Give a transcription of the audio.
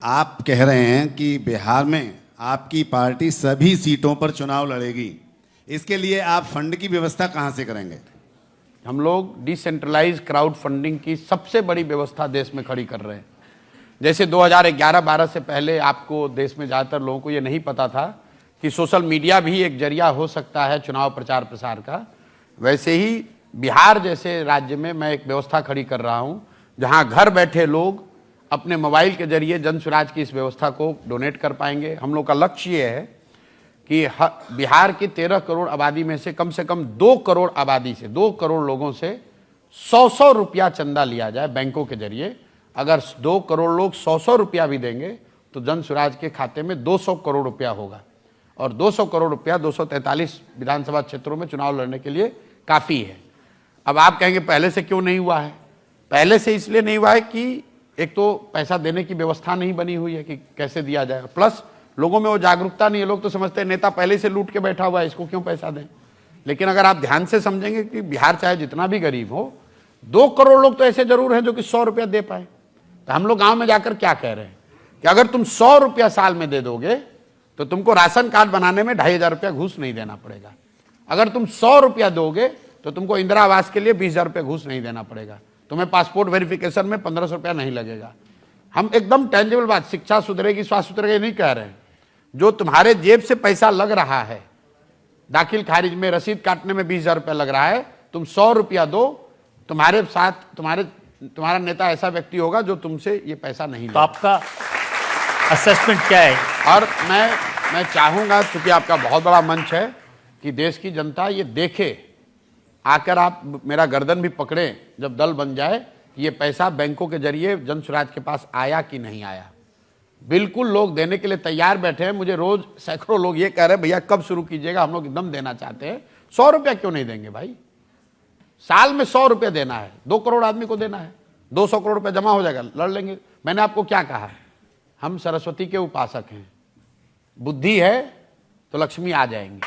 आप कह रहे हैं कि बिहार में आपकी पार्टी सभी सीटों पर चुनाव लड़ेगी। इसके लिए आप फंड की व्यवस्था कहां से करेंगे? हम लोग डिसेंट्रलाइज क्राउड फंडिंग की सबसे बड़ी व्यवस्था देश में खड़ी कर रहे हैं। जैसे 2011-12 से पहले आपको देश में ज़्यादातर लोगों को ये नहीं पता था कि सोशल मीडिया भी एक जरिया हो सकता है चुनाव प्रचार प्रसार का, वैसे ही बिहार जैसे राज्य में मैं एक व्यवस्था खड़ी कर रहा हूँ जहाँ घर बैठे लोग अपने मोबाइल के जरिए जन स्वराज की इस व्यवस्था को डोनेट कर पाएंगे। हम लोग का लक्ष्य ये है कि बिहार की 13 करोड़ आबादी में से कम 2 करोड़ आबादी से 2 करोड़ लोगों से 100 रुपया चंदा लिया जाए बैंकों के जरिए। अगर 2 करोड़ लोग 100 रुपया भी देंगे तो जन स्वराज के खाते में 200 करोड़ रुपया होगा और 200 करोड़ रुपया 243 विधानसभा क्षेत्रों में चुनाव लड़ने के लिए काफ़ी है। अब आप कहेंगे पहले से क्यों नहीं हुआ है? पहले से इसलिए नहीं हुआ है कि एक तो पैसा देने की व्यवस्था नहीं बनी हुई है कि कैसे दिया जाए, प्लस लोगों में वो जागरूकता नहीं है। लोग तो समझते हैं नेता पहले से लूट के बैठा हुआ है, इसको क्यों पैसा दें। लेकिन अगर आप ध्यान से समझेंगे कि बिहार चाहे जितना भी गरीब हो, 2 करोड़ लोग तो ऐसे जरूर हैं जो कि 100 रुपया दे पाए। तो हम लोग गांव में जाकर क्या कह रहे हैं कि अगर तुम 100 रुपया साल में दे दोगे तो तुमको राशन कार्ड बनाने में 2500 रुपया घूस नहीं देना पड़ेगा। अगर तुम 100 रुपया दोगे तो तुमको इंदिरा आवास के लिए 20,000 रुपया घूस नहीं देना पड़ेगा। तुम्हें पासपोर्ट वेरिफिकेशन में 1500 रुपया नहीं लगेगा। हम एकदम टेंजिबल बात, शिक्षा सुधरेगी, स्वास्थ्य सुधरेगा, ये नहीं कह रहे हैं। जो तुम्हारे जेब से पैसा लग रहा है, दाखिल खारिज में रसीद काटने में 20,000 रुपया लग रहा है, तुम 100 रुपया दो, तुम्हारे साथ तुम्हारा नेता ऐसा व्यक्ति होगा जो तुमसे ये पैसा नहीं तो आपका असेसमेंट क्या है? और मैं चाहूंगा, चूंकि आपका बहुत बड़ा मंच है, कि देश की जनता ये देखे, आकर आप मेरा गर्दन भी पकड़े जब दल बन जाए, ये पैसा बैंकों के जरिए जन स्वराज के पास आया कि नहीं आया। बिल्कुल लोग देने के लिए तैयार बैठे हैं। मुझे रोज सैकड़ों लोग ये कह रहे हैं भैया कब शुरू कीजिएगा, हम लोग एकदम देना चाहते हैं। 100 रुपया क्यों नहीं देंगे भाई? साल में 100 रुपया देना है, 2 करोड़ आदमी को देना है, 200 करोड़ रुपया जमा हो जाएगा, लड़ लेंगे। मैंने आपको क्या कहा, हम सरस्वती के उपासक हैं, बुद्धि है तो लक्ष्मी आ जाएंगी।